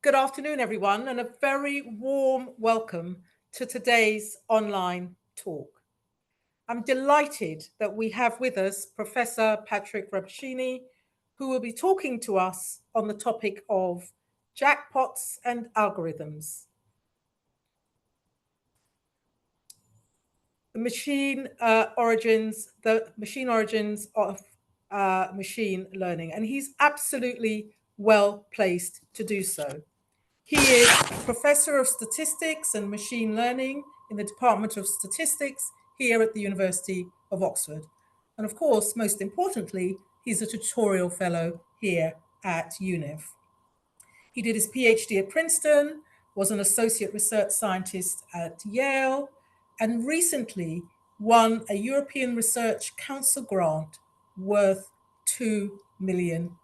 Good afternoon, everyone, and a very warm welcome to today's online talk. I'm delighted that we have with us Professor Patrick Rebeschini, who will be talking to us on the topic of jackpots and algorithms. The machine origins of machine learning, and he's absolutely well placed to do so. He is Professor of Statistics and Machine Learning in the Department of Statistics here at the University of Oxford. And of course, most importantly, he's a tutorial fellow here at Univ. He did his PhD at Princeton, was an associate research scientist at Yale, and recently won a European Research Council grant worth €2 million.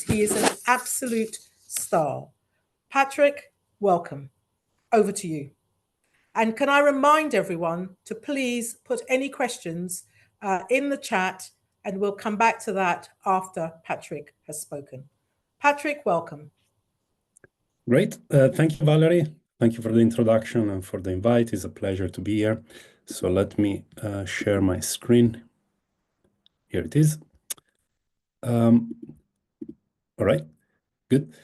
He is an absolute star. Patrick, welcome. Over to you. And can I remind everyone to please put any questions in the chat, and we'll come back to that after Patrick has spoken. Patrick, welcome. Great. Thank you, Valerie. Thank you for the introduction and for the invite. It's a pleasure to be here. So let me share my screen. Here it is. All right, good.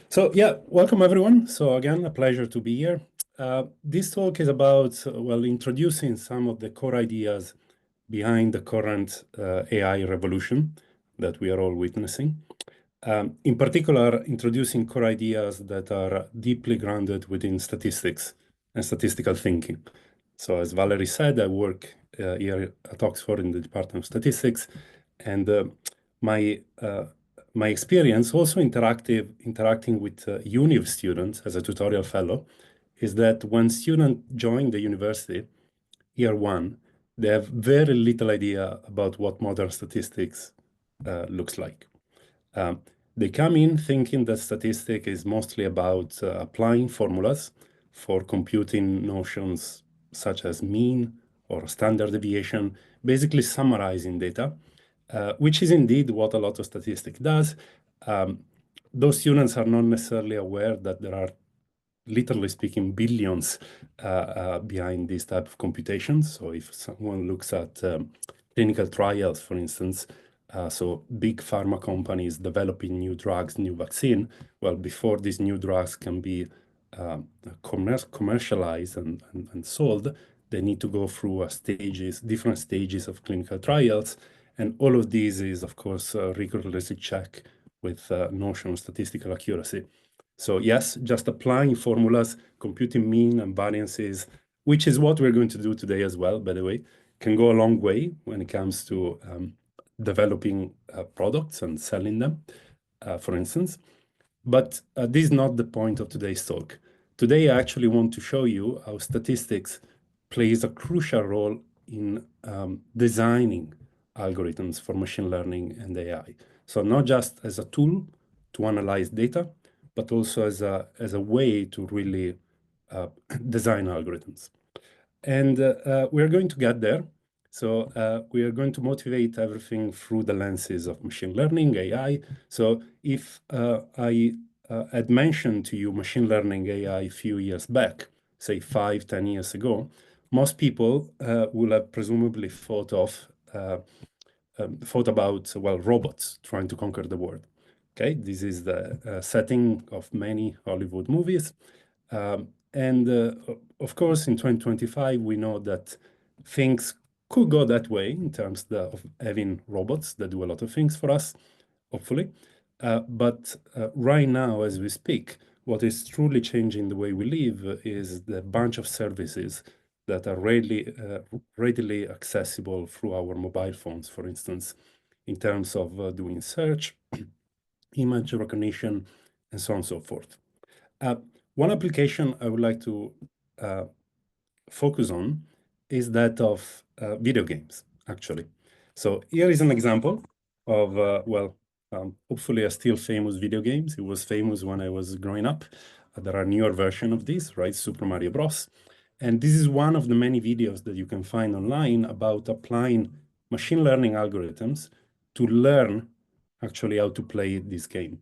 So yeah, welcome everyone. So again, a pleasure to be here. This talk is about, well, introducing some of the core ideas behind the current AI revolution that we are all witnessing. In particular, introducing core ideas that are deeply grounded within statistics and statistical thinking. So as Valerie said, I work here at Oxford in the Department of Statistics, and my experience also interacting with Univ students as a tutorial fellow is that when students join the university, year one, they have very little idea about what modern statistics looks like. They come in thinking that statistics is mostly about applying formulas for computing notions such as mean or standard deviation, basically summarizing data, which is indeed what a lot of statistics does. Those students are not necessarily aware that there are, literally speaking, billions behind this type of computation. So if someone looks at clinical trials, for instance, so big pharma companies developing new drugs, new vaccine, well, before these new drugs can be commercialized and sold, they need to go through different stages of clinical trials. And all of these is, of course, rigorously checked with notion of statistical accuracy. So yes, just applying formulas, computing mean and variances, which is what we're going to do today as well, by the way, can go a long way when it comes to developing products and selling them, for instance. But this is not the point of today's talk. Today, I actually want to show you how statistics plays a crucial role in designing algorithms for machine learning and AI. So not just as a tool to analyze data, but also as a way to really design algorithms. And we're going to get there. So we are going to motivate everything through the lenses of machine learning, AI. So if I had mentioned to you machine learning AI a few years back, say 5-10 years ago, most people will have presumably thought about, well, robots trying to conquer the world. Okay, this is the setting of many Hollywood movies. And of course, in 2025, we know that things could go that way in terms of having robots that do a lot of things for us, hopefully. But right now, as we speak, what is truly changing the way we live is the bunch of services that are readily accessible through our mobile phones, for instance, in terms of doing search, image recognition, and so on and so forth. One application I would like to focus on is that of video games, actually. So here is an example of, hopefully a still famous video games. It was famous when I was growing up. There are newer versions of this, right? Super Mario Bros. And this is one of the many videos that you can find online about applying machine learning algorithms to learn actually how to play this game.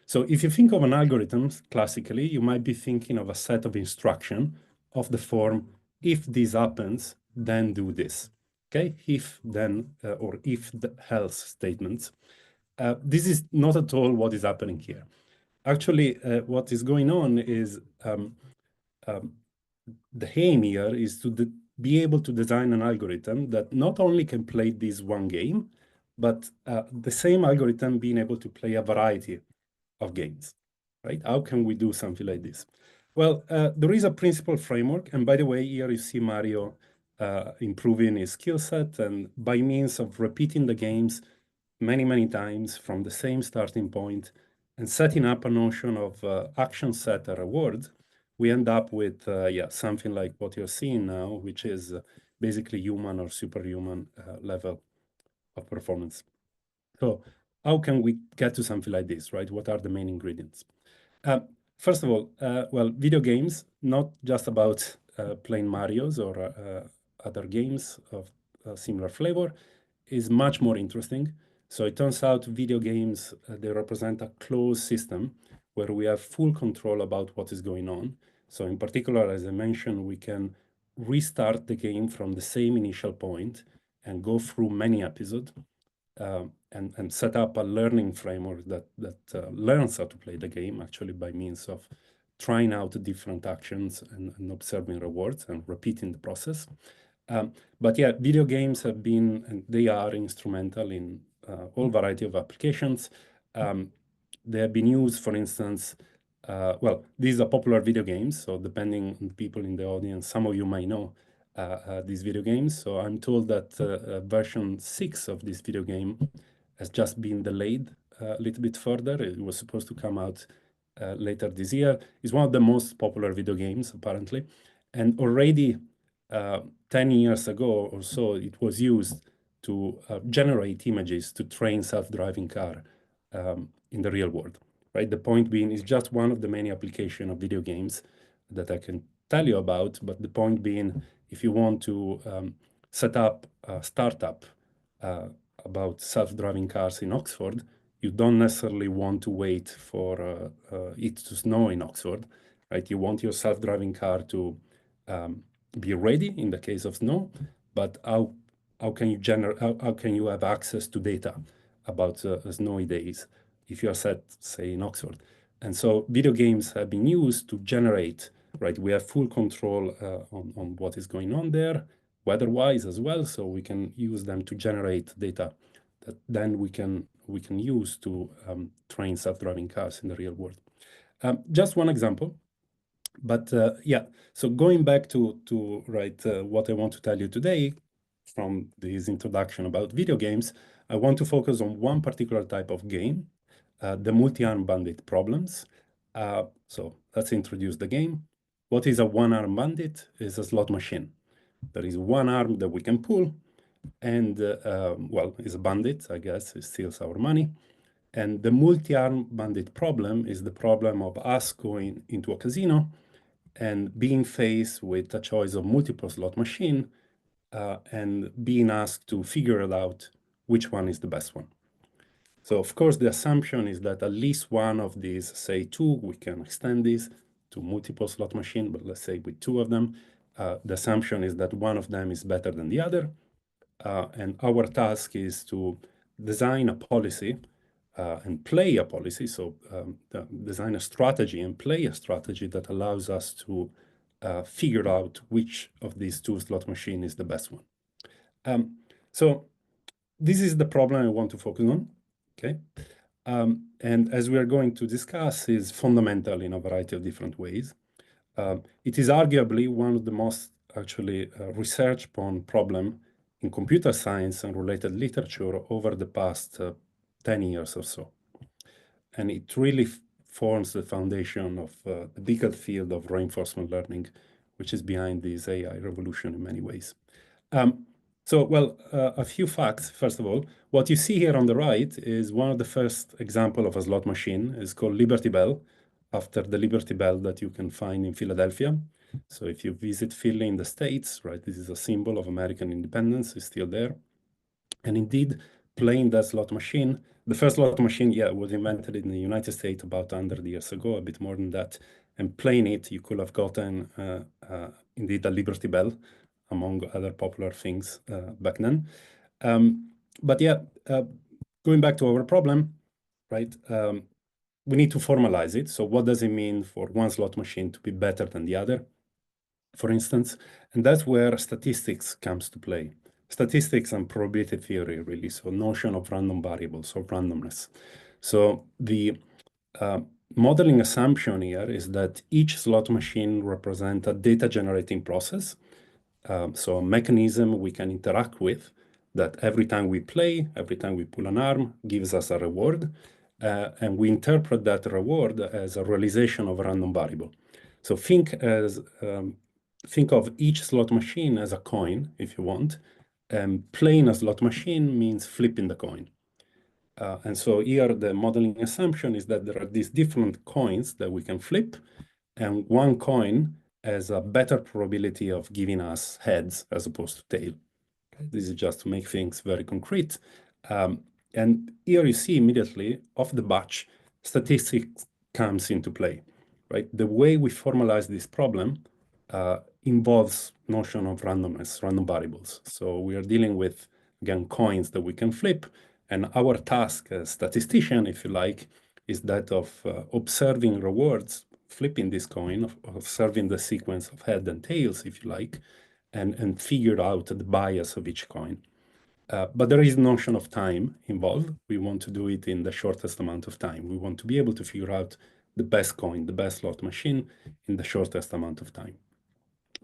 So if you think of an algorithm classically, you might be thinking of a set of instruction of the form, if this happens, then do this. Okay, if, then, or if the else statements. This is not at all what is happening here. Actually, what is going on is the aim here is to be able to design an algorithm that not only can play this one game, but the same algorithm being able to play a variety of games, right? How can we do something like this? Well, there is a principal framework. And by the way, here you see Mario improving his skill set. And by means of repeating the games many, many times from the same starting point and setting up a notion of action set a reward, we end up with something like what you're seeing now, which is basically human or superhuman level of performance. So how can we get to something like this, right? What are the main ingredients? First of all, well, video games, not just about playing Marios or other games of similar flavor, is much more interesting. So it turns out video games, they represent a closed system where we have full control about what is going on. So in particular, as I mentioned, we can restart the game from the same initial point and go through many episodes. And set up a learning framework that learns how to play the game actually by means of trying out different actions and observing rewards and repeating the process. But yeah, video games have been, and they are instrumental in all variety of applications. They have been used, for instance, well, these are popular video games, so depending on the people in the audience, some of you might know these video games. So I'm told that version 6 of this video game has just been delayed a little bit further. It was supposed to come out later this year. It's one of the most popular video games, apparently. And already 10 years ago or so, it was used to generate images to train self-driving car in the real world, right? The point being is just one of the many applications of video games that I can tell you about. But the point being, if you want to set up a startup about self-driving cars in Oxford, you don't necessarily want to wait for it to snow in Oxford, right? You want your self-driving car to be ready in the case of snow, but how can you have access to data about snowy days if you are set, say, in Oxford? And so video games have been used to generate, right? We have full control on what is going on there, weather-wise as well, so we can use them to generate data that then we can use to train self-driving cars in the real world. Just one example, but yeah. So going back to what I want to tell you today from this introduction about video games, I want to focus on one particular type of game, the multi-arm bandit problems. So let's introduce the game. What is a one-arm bandit? It's a slot machine. There is one arm that we can pull, and well, it's a bandit, I guess. It steals our money. And the multi-arm bandit problem is the problem of us going into a casino and being faced with a choice of multiple slot machine and being asked to figure it out which one is the best one. So of course, the assumption is that at least one of these, say 2, we can extend this to multiple slot machine, but let's say with 2 of them, the assumption is that one of them is better than the other. And our task is to design a policy and play a policy. So design a strategy and play a strategy that allows us to figure out which of these 2 slot machine is the best one. So this is the problem I want to focus on, okay? And as we are going to discuss, is fundamental in a variety of different ways. It is arguably one of the most actually researched upon problem in computer science and related literature over the past 10 years or so. And it really forms the foundation of the bigger field of reinforcement learning, which is behind this AI revolution in many ways. So, well, a few facts. First of all, what you see here on the right is one of the first example of a slot machine. It's called Liberty Bell, after the Liberty Bell that you can find in Philadelphia. So if you visit Philly in the States, right, this is a symbol of American independence, it's still there. And indeed, playing that slot machine. The first slot machine, yeah, was invented in the United States about 100 years ago, a bit more than that. And playing it, you could have gotten indeed a Liberty Bell, among other popular things back then. But yeah, going back to our problem, right? We need to formalize it. So what does it mean for one slot machine to be better than the other, for instance? And that's where statistics comes to play. Statistics and probability theory, really. So notion of random variables or randomness. So the modeling assumption here is that each slot machine represents a data generating process. So a mechanism we can interact with that every time we play, every time we pull an arm, gives us a reward. And we interpret that reward as a realization of a random variable. So think of each slot machine as a coin, if you want. And playing a slot machine means flipping the coin. And so here the modeling assumption is that there are these different coins that we can flip, and one coin has a better probability of giving us heads as opposed to tail. Okay? This is just to make things very concrete. And here you see immediately off the batch, statistics comes into play, right? The way we formalize this problem involves notion of randomness, random variables. So we are dealing with, again, coins that we can flip. And our task as statistician, if you like, is that of observing rewards, flipping this coin, of observing the sequence of head and tails, if you like, and figure out the bias of each coin. But there is notion of time involved. We want to do it in the shortest amount of time. We want to be able to figure out the best coin, the best slot machine in the shortest amount of time.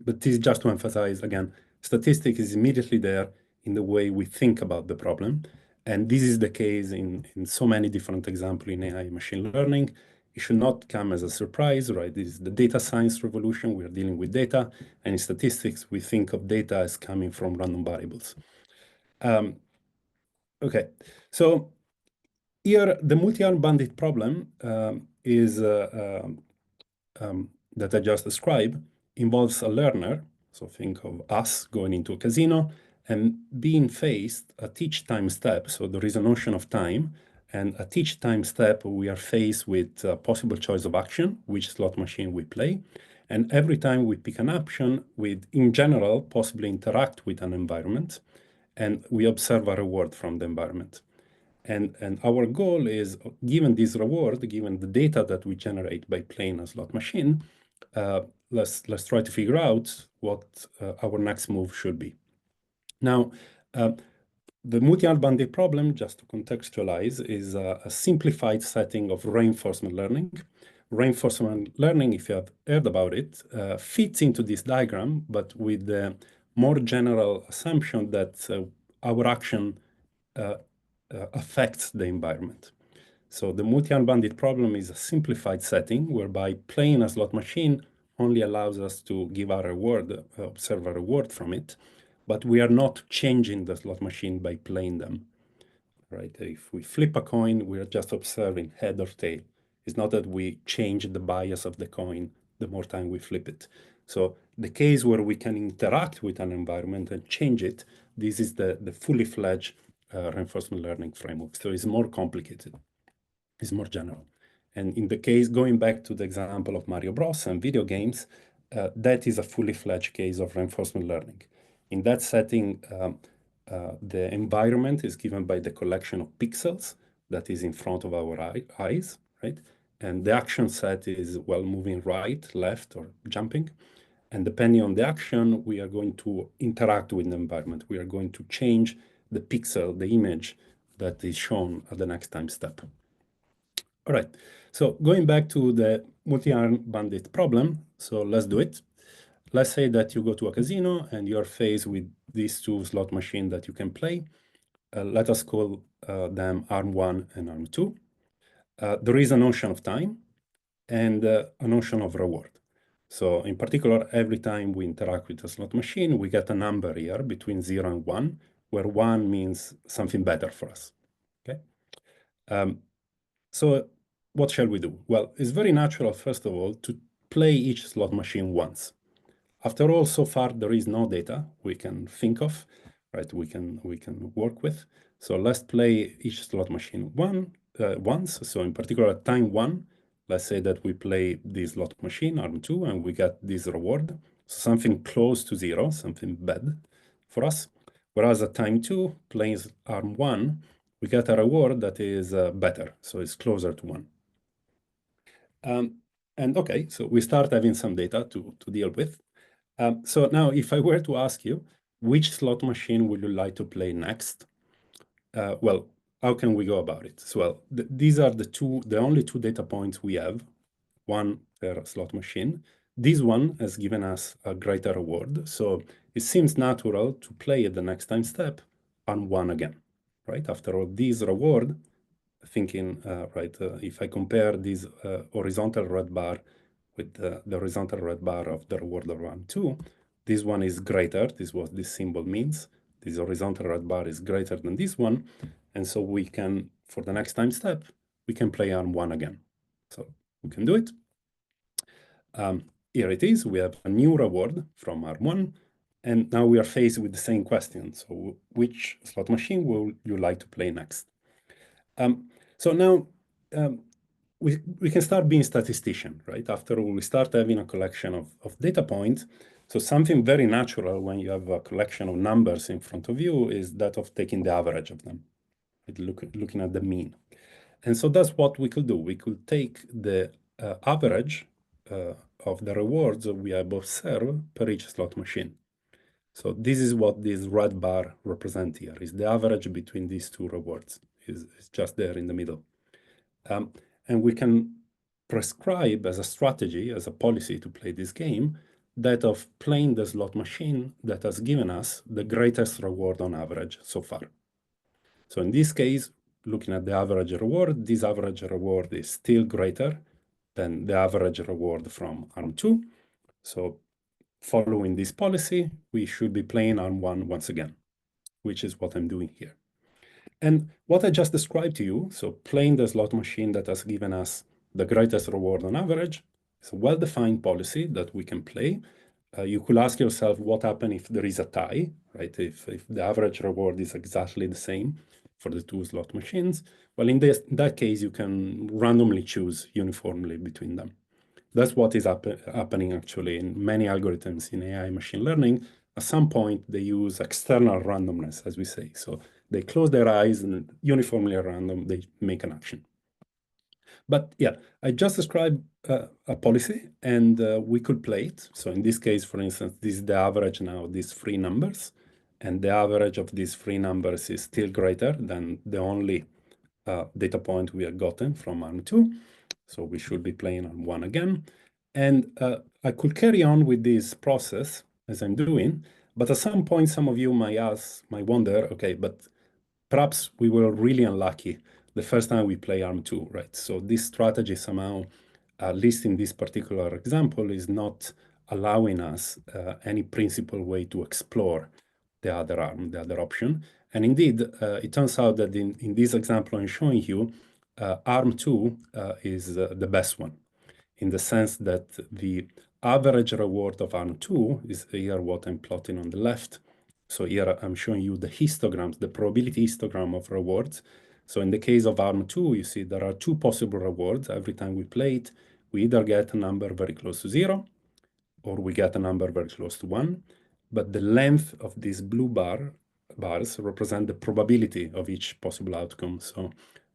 But this is just to emphasize, again, statistics is immediately there in the way we think about the problem. And this is the case in so many different examples in AI machine learning. It should not come as a surprise, right? This is the data science revolution. We are dealing with data. And in statistics, we think of data as coming from random variables. Okay, so here the multi-arm bandit problem is that I just described involves a learner. So think of us going into a casino and being faced at each time step. So there is a notion of time, and at each time step we are faced with a possible choice of action, which slot machine we play. And every time we pick an option, we in general possibly interact with an environment, and we observe a reward from the environment. And our goal is, given this reward, given the data that we generate by playing a slot machine, let's try to figure out what our next move should be. Now, the multi-arm bandit problem, just to contextualize, is a simplified setting of reinforcement learning. Reinforcement learning, if you have heard about it, fits into this diagram, but with the more general assumption that our action affects the environment. So the multi-arm bandit problem is a simplified setting whereby playing a slot machine only allows us to give a reward, observe a reward from it, but we are not changing the slot machine by playing them, right? If we flip a coin, we are just observing head or tail. It's not that we change the bias of the coin the more time we flip it. So the case where we can interact with an environment and change it, this is the fully fledged reinforcement learning framework. So it's more complicated, it's more general. And in the case, going back to the example of Mario Bros and video games, that is a fully fledged case of reinforcement learning. In that setting, the environment is given by the collection of pixels that is in front of our eyes, right? And the action set is, well, moving right, left, or jumping. And depending on the action, we are going to interact with the environment. We are going to change the pixel, the image that is shown at the next time step. All right, so going back to the multi-arm bandit problem, so let's do it. Let's say that you go to a casino and you're faced with these two slot machines that you can play. Let us call them arm 1 and arm 2. There is a notion of time and a notion of reward. So in particular, every time we interact with a slot machine, we get a number here between 0 and 1, where 1 means something better for us, okay? So what shall we do? Well, it's very natural, first of all, to play each slot machine once. After all, so far, there is no data we can think of, right? We can work with. So let's play each slot machine once. So in particular, at time 1, let's say that we play this slot machine, ARM2, and we get this reward. So something close to 0, something bad for us. Whereas at time 2, playing ARM1, we get a reward that is better, so it's closer to 1. And okay, so we start having some data to deal with. So now if I were to ask you, which slot machine would you like to play next? Well, how can we go about it? So, well, these are the only two data points we have, one per slot machine. This one has given us a greater reward. So it seems natural to play at the next time step on one again, right? After all, this reward, thinking, if I compare this horizontal red bar with the horizontal red bar of the reward of round 2, this one is greater. This is what this symbol means. This horizontal red bar is greater than this one. And so we can, for the next time step, we can play on 1 again. So we can do it. Here it is. We have a new reward from ARM1. And now we are faced with the same question. So which slot machine will you like to play next? So now we can start being statistician, right? After all, we start having a collection of data points. So something very natural when you have a collection of numbers in front of you is that of taking the average of them, looking at the mean. And so that's what we could do. We could take the average of the rewards we have observed per each slot machine. So this is what this red bar represents here, is the average between these two rewards. It's just there in the middle. And we can prescribe as a strategy, as a policy to play this game, that of playing the slot machine that has given us the greatest reward on average so far. So in this case, looking at the average reward, this average reward is still greater than the average reward from ARM2. So following this policy, we should be playing ARM1 once again, which is what I'm doing here. And what I just described to you, so playing the slot machine that has given us the greatest reward on average, is a well-defined policy that we can play. You could ask yourself what happens if there is a tie, right? If the average reward is exactly the same for the two slot machines, well, in that case, you can randomly choose uniformly between them. That's what is happening actually in many algorithms in AI machine learning. At some point, they use external randomness, as we say. So they close their eyes and uniformly at random, they make an action. But yeah, I just described a policy and we could play it. So in this case, for instance, this is the average now of these three numbers. And the average of these three numbers is still greater than the only data point we have gotten from ARM2. So we should be playing on 1 again. And I could carry on with this process as I'm doing. But at some point, some of you might wonder, okay, but perhaps we were really unlucky the first time we play ARM2, right? So this strategy somehow, at least in this particular example, is not allowing us any principled way to explore the other arm, the other option. And indeed, it turns out that in this example I'm showing you, ARM2 is the best one, in the sense that the average reward of ARM2 is here what I'm plotting on the left. So here I'm showing you the histograms, the probability histogram of rewards. So in the case of ARM2, you see there are two possible rewards. Every time we play it, we either get a number very close to 0, or we get a number very close to 1. But the length of these blue bars represent the probability of each possible outcome. So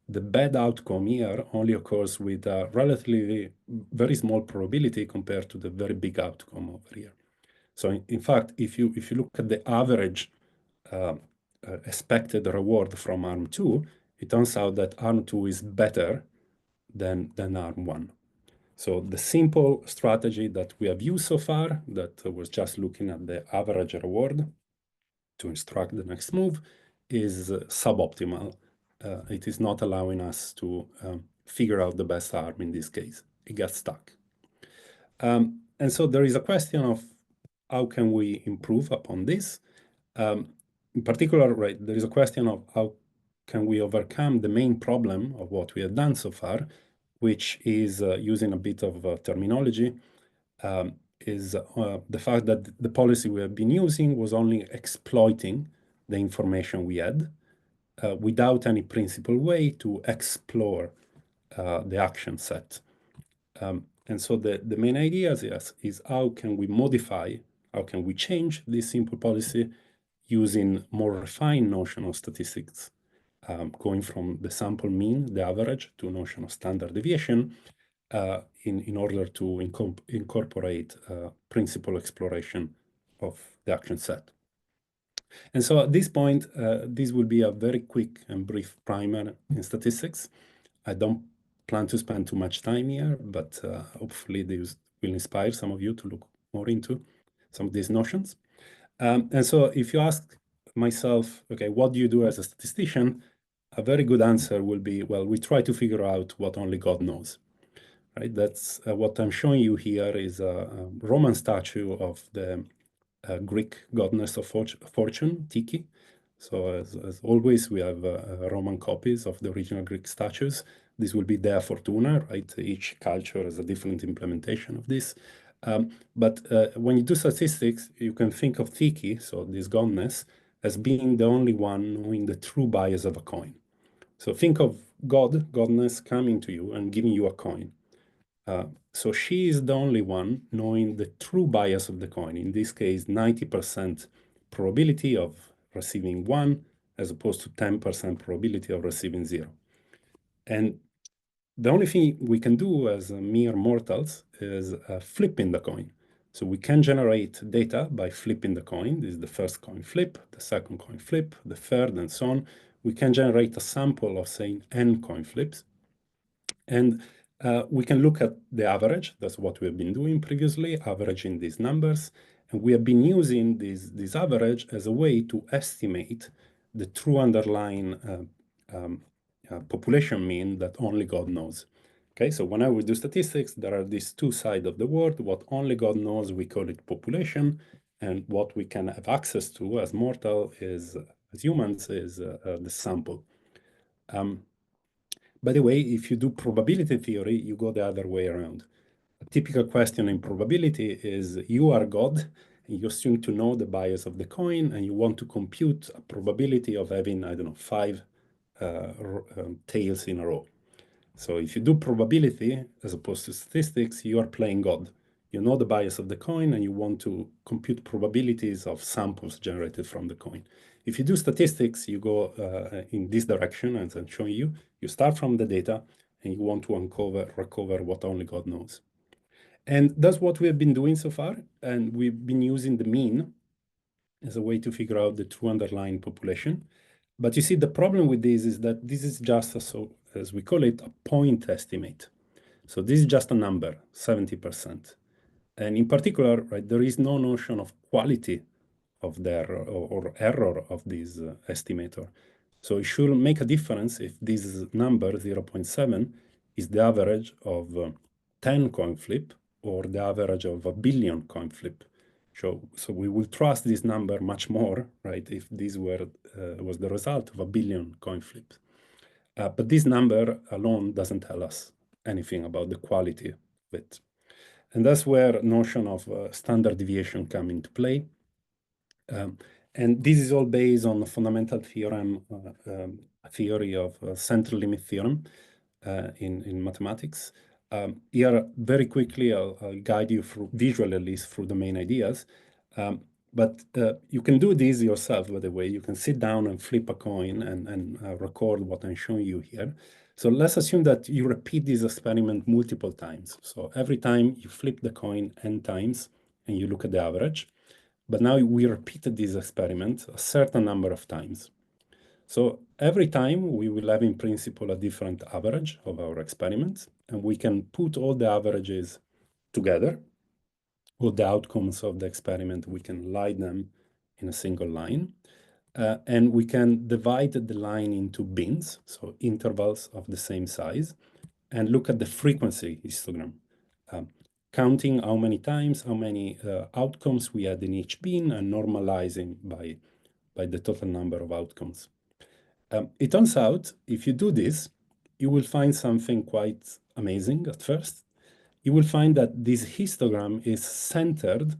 the bad outcome here only occurs with a relatively very small probability compared to the very big outcome over here. So in fact, if you look at the average expected reward from ARM2, it turns out that ARM2 is better than ARM1. So the simple strategy that we have used so far, that was just looking at the average reward to instruct the next move, is suboptimal. It is not allowing us to figure out the best arm in this case. It gets stuck. And so there is a question of how can we improve upon this? In particular, right, there is a question of how can we overcome the main problem of what we have done so far, which is using a bit of terminology, is the fact that the policy we have been using was only exploiting the information we had. without any principled way to explore the action set. And so the main idea is how can we modify, how can we change this simple policy using more refined notion of statistics, going from the sample mean, the average, to notion of standard deviation, in order to incorporate principal exploration of the action set. And so at this point, this will be a very quick and brief primer in statistics. I don't plan to spend too much time here, but hopefully this will inspire some of you to look more into some of these notions. And so if you ask myself, okay, what do you do as a statistician? A very good answer will be, well, we try to figure out what only God knows, right? That's what I'm showing you here is a Roman statue of the Greek goddess of fortune, Tyche. So as always, we have Roman copies of the original Greek statues. This will be Dea Fortuna, right? Each culture has a different implementation of this. But when you do statistics, you can think of Tyche, so this goddess, as being the only one knowing the true bias of a coin. So think of goddess coming to you and giving you a coin. So she is the only one knowing the true bias of the coin. In this case, 90% probability of receiving 1 as opposed to 10% probability of receiving 0. And the only thing we can do as mere mortals is flipping the coin. So we can generate data by flipping the coin. This is the first coin flip, the second coin flip, the third, and so on. We can generate a sample of, say, n coin flips. And we can look at the average. That's what we have been doing previously, averaging these numbers. And we have been using this average as a way to estimate the true underlying population mean that only God knows. Okay, so whenever we do statistics, there are these two sides of the word. What only God knows, we call it population. And what we can have access to as mortal is, as humans, is the sample. By the way, if you do probability theory, you go the other way around. A typical question in probability is you are God, and you assume to know the bias of the coin, and you want to compute a probability of having, I don't know, 5 tails in a row. So if you do probability, as opposed to statistics, you are playing God. You know the bias of the coin, and you want to compute probabilities of samples generated from the coin. If you do statistics, you go in this direction, as I'm showing you. You start from the data, and you want to recover what only God knows. And that's what we have been doing so far. And we've been using the mean as a way to figure out the true underlying population. But you see, the problem with this is that this is just, as we call it, a point estimate. So this is just a number, 70%. And in particular, right, there is no notion of quality of the error or error of this estimator. So it should make a difference if this number, 0.7, is the average of 10 coin flip or the average of 1 billion coin flip. So we will trust this number much more, right, if this was the result of 1 billion coin flips. But this number alone doesn't tell us anything about the quality of it. And that's where notion of standard deviation come into play. And this is all based on the fundamental theorem, theory of central limit theorem in mathematics. Here, very quickly, I'll guide you through, visually at least, through the main ideas. But you can do this yourself, by the way. You can sit down and flip a coin and record what I'm showing you here. So let's assume that you repeat this experiment multiple times. So every time you flip the coin n times and you look at the average. But now we repeated this experiment a certain number of times. So every time we will have in principle a different average of our experiments, and we can put all the averages together, all the outcomes of the experiment, we can line them in a single line. And we can divide the line into bins, so intervals of the same size, and look at the frequency histogram, counting how many times, how many outcomes we had in each bin, and normalizing by the total number of outcomes. It turns out, if you do this, you will find something quite amazing at first. You will find that this histogram is centered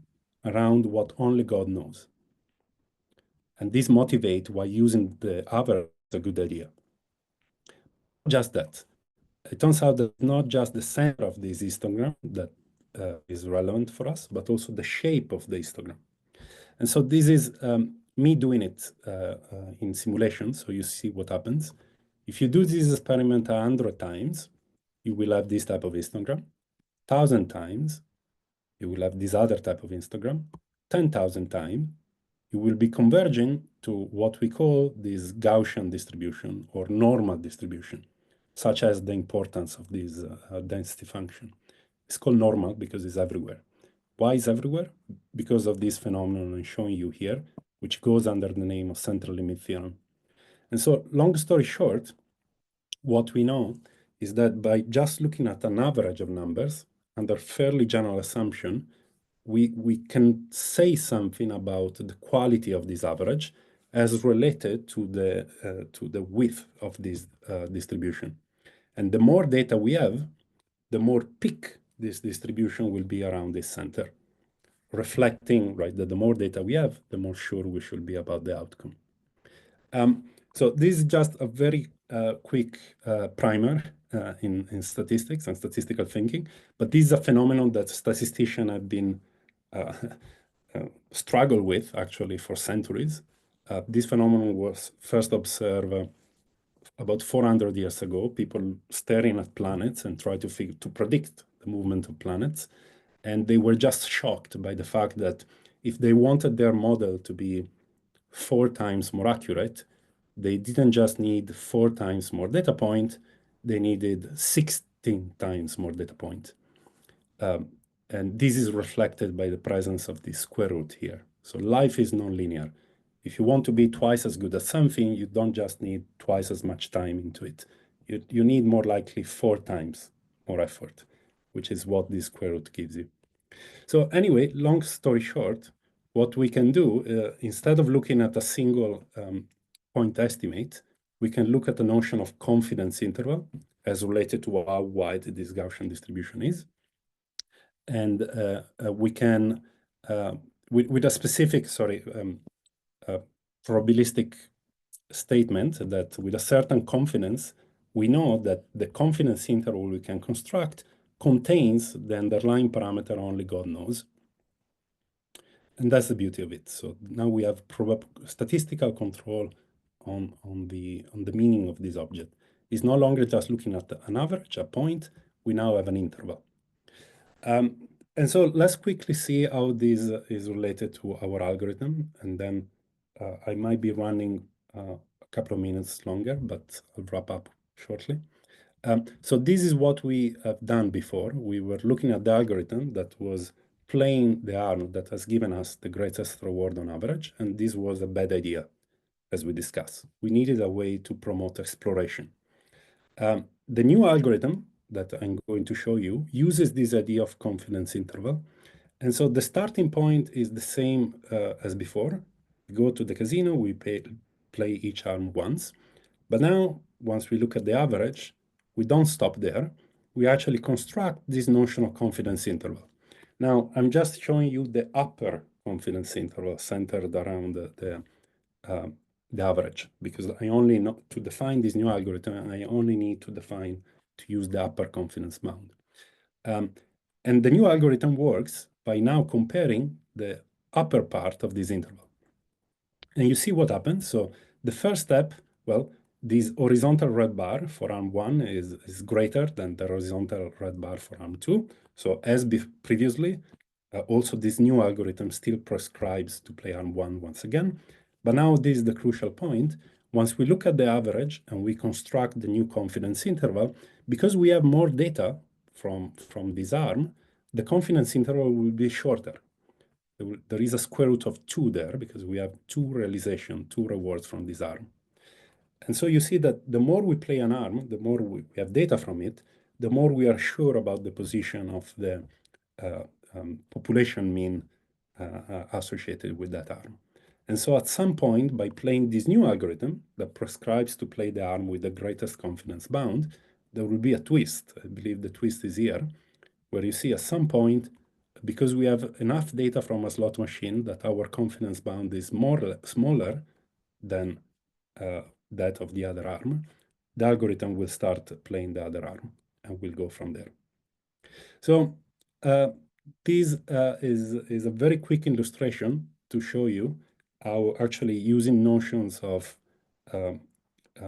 around what only God knows. And this motivates why using the average a good idea. Just that. It turns out that not just the center of this histogram that is relevant for us, but also the shape of the histogram. And so this is me doing it in simulation, so you see what happens. If you do this experiment 100 times, you will have this type of histogram. 1,000 times, you will have this other type of histogram. 10,000 times, you will be converging to what we call this Gaussian distribution or normal distribution, such as the importance of this density function. It's called normal because it's everywhere. Why is everywhere? Because of this phenomenon I'm showing you here, which goes under the name of central limit theorem. And so, long story short, what we know is that by just looking at an average of numbers under fairly general assumption, we can say something about the quality of this average as related to the width of this distribution. And the more data we have, the more peak this distribution will be around this center, reflecting, right, that the more data we have, the more sure we should be about the outcome. So this is just a very quick primer in statistics and statistical thinking, but this is a phenomenon that statisticians have been struggle with actually for centuries. This phenomenon was first observed about 400 years ago, people staring at planets and try to predict the movement of planets. And they were just shocked by the fact that if they wanted their model to be 4 times more accurate, they didn't just need 4 times more data point, they needed 16 times more data point. And this is reflected by the presence of this square root here. So life is nonlinear. If you want to be twice as good at something, you don't just need twice as much time into it. You need more likely 4 times more effort, which is what this square root gives you. So anyway, long story short, what we can do, instead of looking at a single point estimate, we can look at the notion of confidence interval as related to how wide this Gaussian distribution is. And we can, with a specific, probabilistic statement that with a certain confidence, we know that the confidence interval we can construct contains the underlying parameter only God knows. And that's the beauty of it. So now we have statistical control on the meaning of this object. It's no longer just looking at an average, a point. We now have an interval. And so let's quickly see how this is related to our algorithm. And then I might be running a couple of minutes longer, but I'll wrap up shortly. So this is what we have done before. We were looking at the algorithm that was playing the arm that has given us the greatest reward on average. And this was a bad idea, as we discussed. We needed a way to promote exploration. The new algorithm that I'm going to show you uses this idea of confidence interval. And so the starting point is the same as before. We go to the casino, we play each arm once. But now, once we look at the average, we don't stop there. We actually construct this notion of confidence interval. Now, I'm just showing you the upper confidence interval centered around the average, because I only know to define this new algorithm, I only need to use the upper confidence bound. And the new algorithm works by now comparing the upper part of this interval. And you see what happens. So the first step, well, this horizontal red bar for arm 1 is greater than the horizontal red bar for arm 2. So as previously, also this new algorithm still prescribes to play arm 1 once again. But now this is the crucial point. Once we look at the average and we construct the new confidence interval, because we have more data from this arm, the confidence interval will be shorter. There is a square root of 2 there because we have 2 rewards from this arm. And so you see that the more we play an arm, the more we have data from it, the more we are sure about the position of the population mean associated with that arm. And so at some point, by playing this new algorithm that prescribes to play the arm with the greatest confidence bound, there will be a twist. I believe the twist is here, where you see at some point, because we have enough data from a slot machine that our confidence bound is smaller than that of the other arm, the algorithm will start playing the other arm, and we'll go from there. So this is a very quick illustration to show you how actually using notions of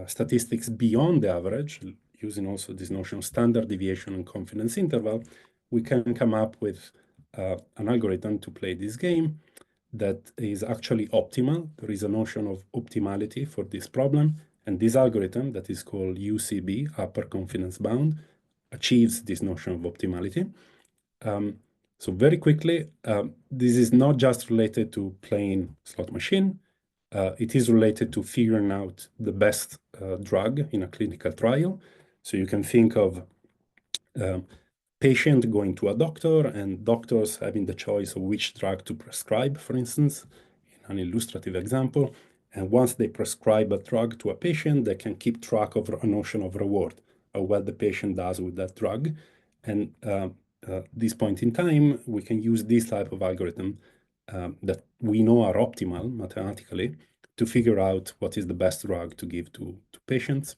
statistics beyond the average, using also this notion of standard deviation and confidence interval, we can come up with an algorithm to play this game that is actually optimal. There is a notion of optimality for this problem, and this algorithm that is called UCB, upper confidence bound, achieves this notion of optimality. So very quickly, this is not just related to playing slot machine. It is related to figuring out the best drug in a clinical trial. So you can think of patient going to a doctor and doctors having the choice of which drug to prescribe, for instance, in an illustrative example. And once they prescribe a drug to a patient, they can keep track of a notion of reward, of what the patient does with that drug. And this point in time, we can use this type of algorithm that we know are optimal mathematically to figure out what is the best drug to give to patients.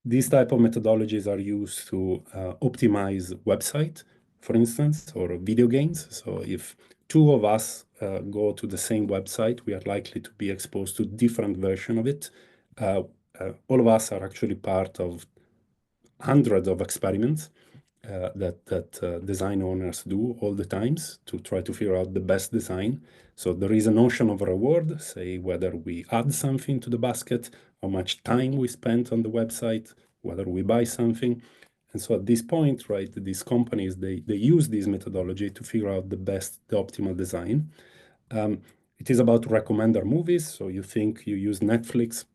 These type of methodologies are used to optimize website, for instance, or video games. So if two of us go to the same website, we are likely to be exposed to different version of it. All of us are actually part of hundreds of experiments that design owners do all the times to try to figure out the best design. So there is a notion of reward, say whether we add something to the basket, how much time we spent on the website, whether we buy something. And so at this point, right, these companies, they use this methodology to figure out the optimal design. It is about recommender movies. So you think you use Netflix,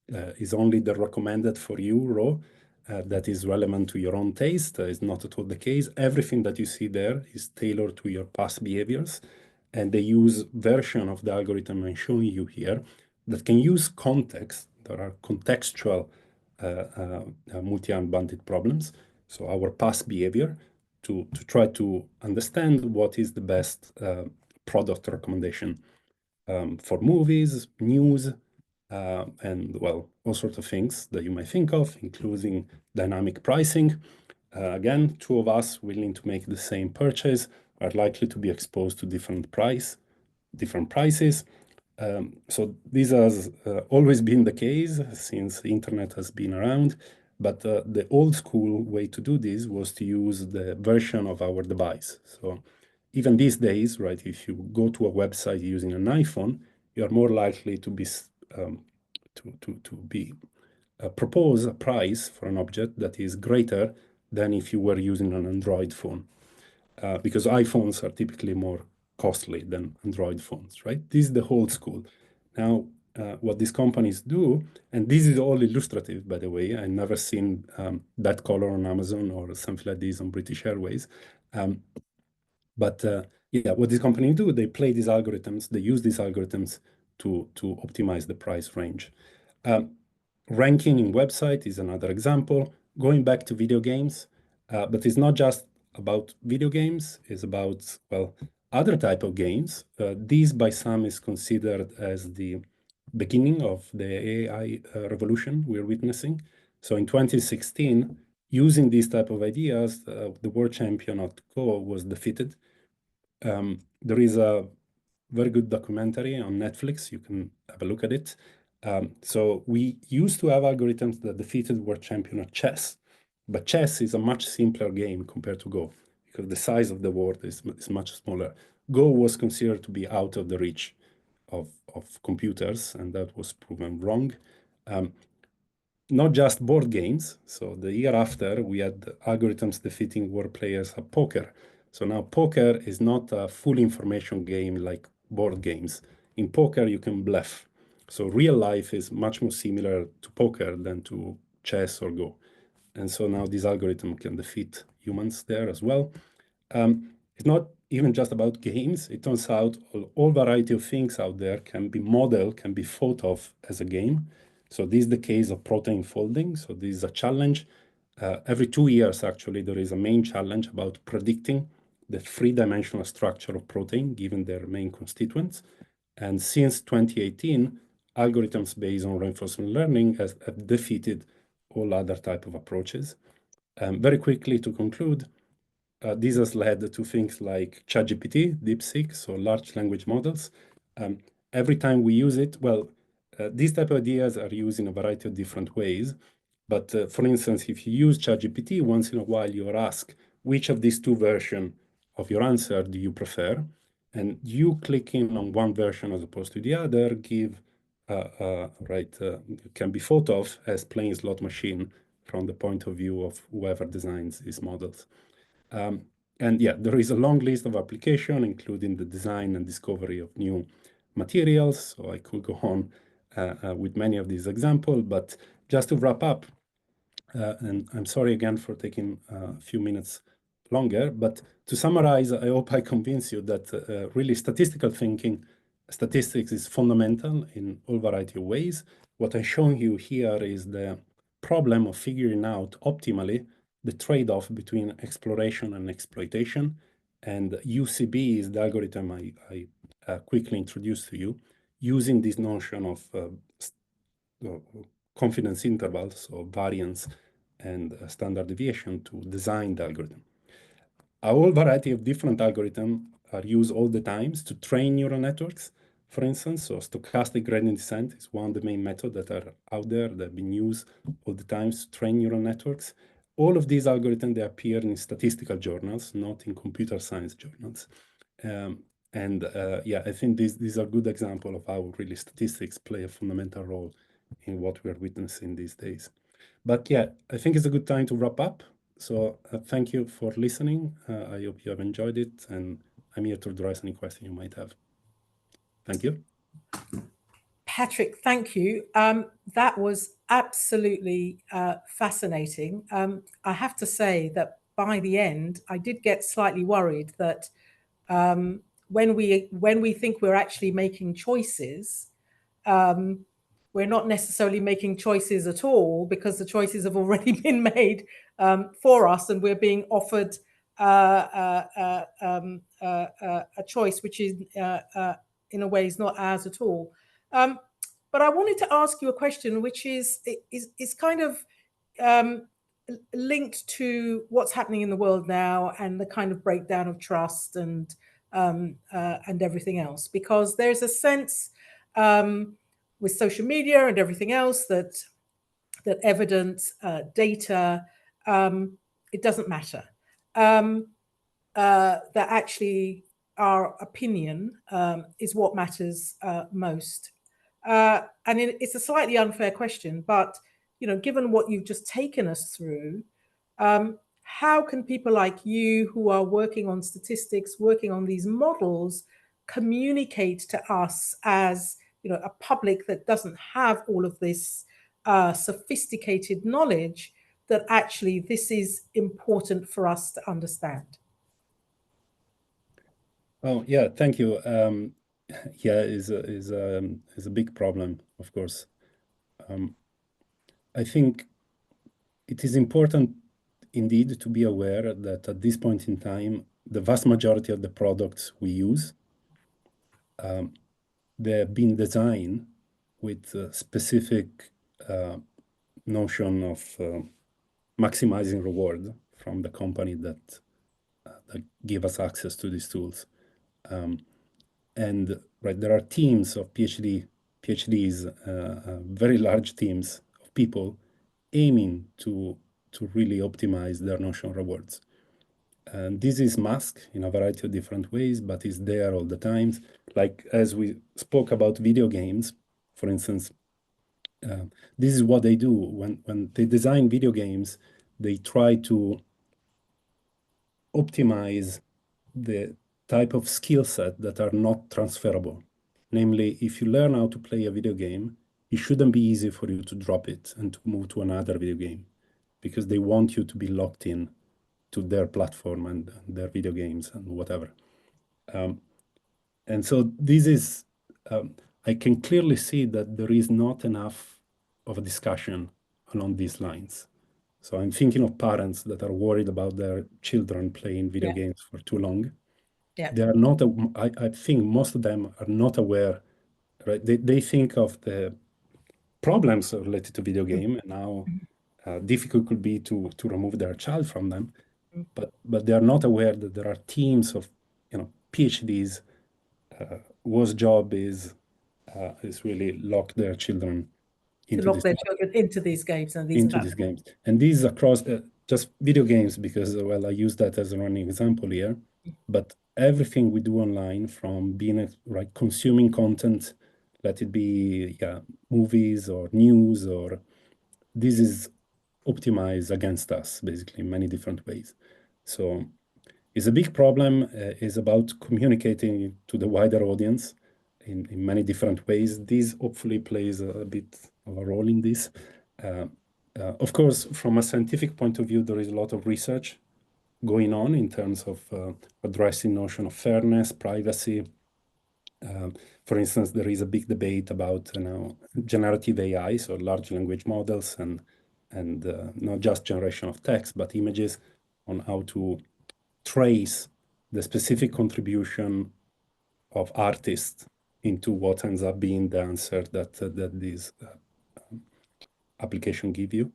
is only the recommended for you row that is relevant to your own taste. Is not at all the case. Everything that you see there is tailored to your past behaviors. And they use version of the algorithm I'm showing you here that can use context. There are contextual multi-arm bandit problems. So our past behavior to try to understand what is the best product recommendation for movies, news, and well, all sorts of things that you might think of, including dynamic pricing. Again, two of us willing to make the same purchase are likely to be exposed to different prices. So this has always been the case since the internet has been around. But the old school way to do this was to use the version of our device. So even these days, right, if you go to a website using an iPhone, you are more likely to be propose a price for an object that is greater than if you were using an Android phone, because iPhones are typically more costly than Android phones, right? This is the old school. Now, what these companies do, and this is all illustrative, by the way, I've never seen that color on Amazon or something like this on British Airways. But yeah, what these companies do, they play these algorithms, they use these algorithms to optimize the price range. Ranking in website is another example. Going back to video games, but it's not just about video games, it's about, well, other type of games. This by some is considered as the beginning of the AI revolution we're witnessing. So in 2016, using these type of ideas, the world champion at Go was defeated. There is a very good documentary on Netflix. You can have a look at it. So we used to have algorithms that defeated world champion at chess, but chess is a much simpler game compared to Go because the size of the board is much smaller. Go was considered to be out of the reach of computers, and that was proven wrong. Not just board games. So the year after, we had algorithms defeating world players at poker. So now poker is not a full information game like board games. In poker, you can bluff. So real life is much more similar to poker than to chess or Go. And so now this algorithm can defeat humans there as well. It's not even just about games. It turns out all variety of things out there can be modeled, can be thought of as a game. So this is the case of protein folding. So this is a challenge. Every 2 years, actually, there is a main challenge about predicting the three-dimensional structure of protein given their main constituents. And since 2018, algorithms based on reinforcement learning have defeated all other type of approaches. Very quickly to conclude, this has led to things like ChatGPT, DeepSeek, so large language models. Every time we use it, well, these type of ideas are used in a variety of different ways. But for instance, if you use ChatGPT, once in a while you're asked, which of these two versions of your answer do you prefer? And you clicking on one version as opposed to the other can be thought of as playing slot machine from the point of view of whoever designs these models. And yeah, there is a long list of applications, including the design and discovery of new materials. So I could go on with many of these examples, but just to wrap up, and I'm sorry again for taking a few minutes longer, but to summarize, I hope I convince you that really statistical thinking, statistics is fundamental in all variety of ways. What I'm showing you here is the problem of figuring out optimally the trade-off between exploration and exploitation. And UCB is the algorithm I quickly introduced to you, using this notion of confidence intervals, so variance and standard deviation to design the algorithm. A whole variety of different algorithms are used all the times to train neural networks. For instance, so stochastic gradient descent is one of the main methods that are out there that have been used all the times to train neural networks. All of these algorithms, they appear in statistical journals, not in computer science journals. Yeah, I think these are good examples of how really statistics play a fundamental role in what we are witnessing these days. But yeah, I think it's a good time to wrap up. So thank you for listening. I hope you have enjoyed it, and I'm here to address any question you might have. Thank you. Patrick, thank you. That was absolutely fascinating. I have to say that by the end, I did get slightly worried that when we think we're actually making choices, we're not necessarily making choices at all, because the choices have already been made for us, and we're being offered a choice which is in a way is not ours at all. But I wanted to ask you a question which is kind of linked to what's happening in the world now and the kind of breakdown of trust and everything else, because there's a sense with social media and everything else that evidence, data, it doesn't matter. That actually our opinion is what matters most. And it's a slightly unfair question, but given what you've just taken us through, how can people like you who are working on statistics, working on these models, communicate to us as a public that doesn't have all of this sophisticated knowledge, that actually this is important for us to understand? Oh yeah, thank you. Yeah, is a big problem, of course. I think it is important indeed to be aware that at this point in time, the vast majority of the products we use, they have been designed with a specific notion of maximizing reward from the company that give us access to these tools. And there are teams of PhDs, very large teams of people aiming to really optimize their notion rewards. And this is masked in a variety of different ways, but it's there all the time. Like as we spoke about video games, for instance, this is what they do. When they design video games, they try to optimize the type of skill set that are not transferable. Namely, if you learn how to play a video game, it shouldn't be easy for you to drop it and to move to another video game, because they want you to be locked in to their platform and their video games and whatever. And so this is, I can clearly see that there is not enough of a discussion along these lines. So I'm thinking of parents that are worried about their children playing video games for too long. Yeah. They are not, I think most of them are not aware right? They think of the problems related to video game and how difficult could be to remove their child from them, but they are not aware that there are teams of PhDs whose job is really lock their children To into lock this their children into these games and these into these games, and these across just video games because well I use that as a running example here, but everything we do online, from being right consuming content, let it be movies or news, or this is optimized against us basically in many different ways. So it's a big problem. Is about communicating to the wider audience in many different ways. This hopefully plays a bit of a role in this. Of course, from a scientific point of view, there is a lot of research going on in terms of addressing notion of fairness, privacy. For instance, there is a big debate about generative AI, so large language models, and not just generation of text, but images, on how to trace the specific contribution of artists into what ends up being the answer that this application give you.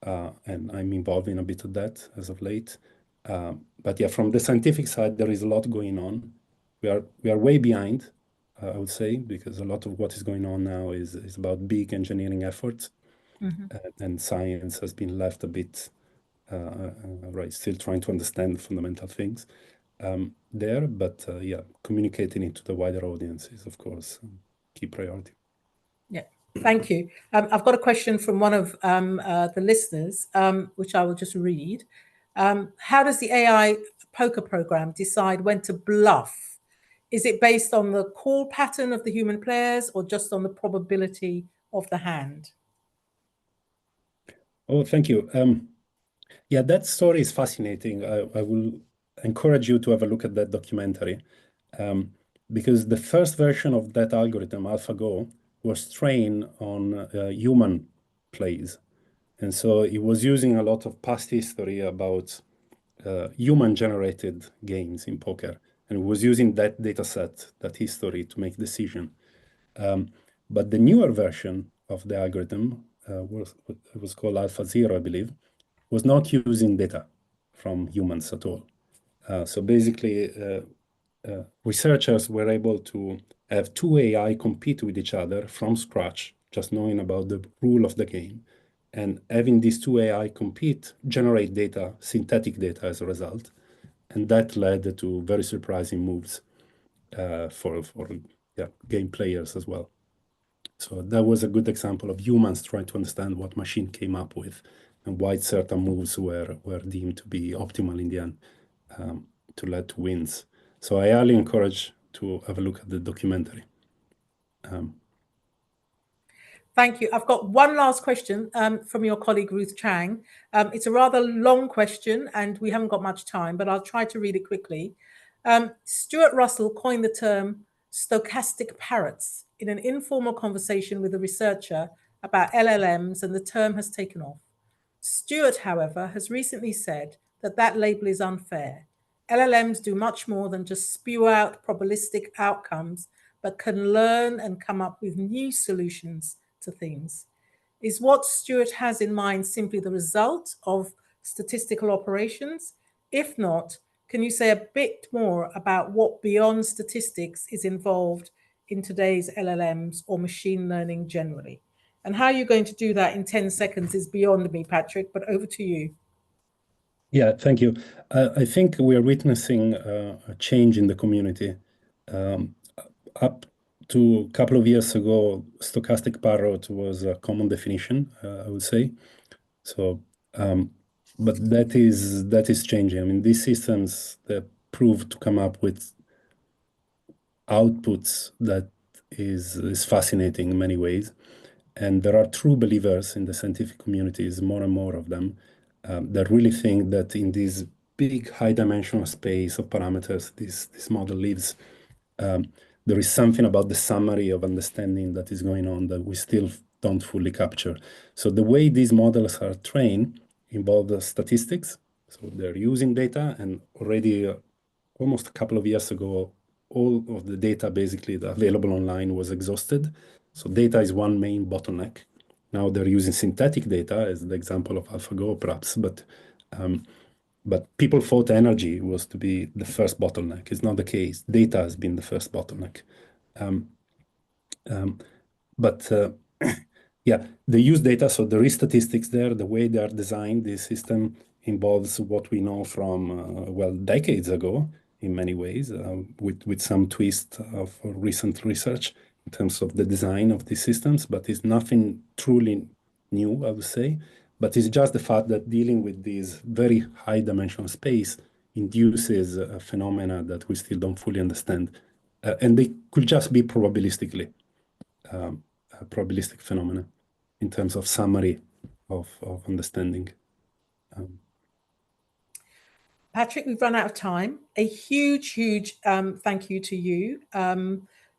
And I'm involved in a bit of that as of late. But yeah, from the scientific side, there is a lot going on. We are way behind, I would say, because a lot of what is going on now is about big engineering efforts, and science has been left a bit right, still trying to understand the fundamental things there. But yeah, communicating it to the wider audience is, of course, a key priority. Yeah, thank you. I've got a question from one of the listeners, which I will just read. How does the AI poker program decide when to bluff? Is it based on the call pattern of the human players or just on the probability of the hand? Oh, thank you. Yeah, that story is fascinating. I will encourage you to have a look at that documentary, because the first version of that algorithm, AlphaGo, was trained on human plays. And so it was using a lot of past history about human-generated games in poker. And it was using that data set, that history, to make decision. But the newer version of the algorithm was called Alpha Zero, I believe, was not using data from humans at all. So basically, researchers were able to have two AI compete with each other from scratch, just knowing about the rule of the game, and having these two AI compete, generate data, synthetic data as a result. And that led to very surprising moves for game players as well. So that was a good example of humans trying to understand what machine came up with and why certain moves were deemed to be optimal in the end, to lead to wins. So I highly encourage to have a look at the documentary. Thank you. I've got one last question from your colleague, Ruth Chang. It's a rather long question and we haven't got much time, but I'll try to read it quickly. Stuart Russell coined the term stochastic parrots in an informal conversation with a researcher about LLMs, and the term has taken off. Stuart, however, has recently said that that label is unfair. LLMs do much more than just spew out probabilistic outcomes, but can learn and come up with new solutions to things. Is what Stuart has in mind simply the result of statistical operations? If not, can you say a bit more about what beyond statistics is involved in today's LLMs or machine learning generally? And how you're going to do that in 10 seconds is beyond me, Patrick, but over to you. Yeah, thank you. I think we are witnessing a change in the community. Up to a couple of years ago, stochastic parrot was a common definition, I would say. So, but that is changing. I mean, these systems that prove to come up with outputs that is fascinating in many ways. And there are true believers in the scientific communities, more and more of them, that really think that in this big high-dimensional space of parameters this model lives, there is something about the summary of understanding that is going on that we still don't fully capture. So the way these models are trained involve the statistics. So they're using data, and already almost a couple of years ago, all of the data basically available online was exhausted. So data is one main bottleneck. Now they're using synthetic data as the example of AlphaGo, perhaps, but people thought energy was to be the first bottleneck. It's not the case. Data has been the first bottleneck. Yeah, they use data, so there is statistics there. The way they are designed, the system involves what we know from, well, decades ago in many ways, with some twist of recent research in terms of the design of these systems, but it's nothing truly new, I would say. But it's just the fact that dealing with this very high dimensional space induces a phenomena that we still don't fully understand. And they could just be probabilistic phenomena in terms of summary of understanding. Patrick, we've run out of time. A huge thank you to you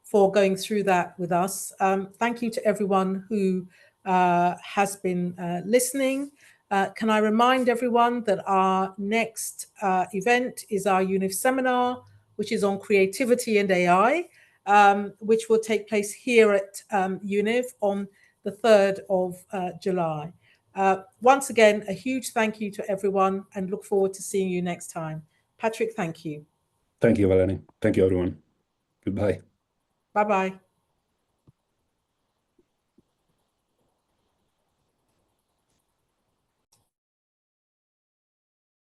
for going through that with us. Thank you to everyone who has been listening. Can I remind everyone that our next event is our Univ seminar, which is on creativity and AI, which will take place here at Univ on the 3rd of July. Once again, a huge thank you to everyone and look forward to seeing you next time. Patrick, thank you. Thank you, Valerie. Thank you, everyone. Goodbye. Bye-bye.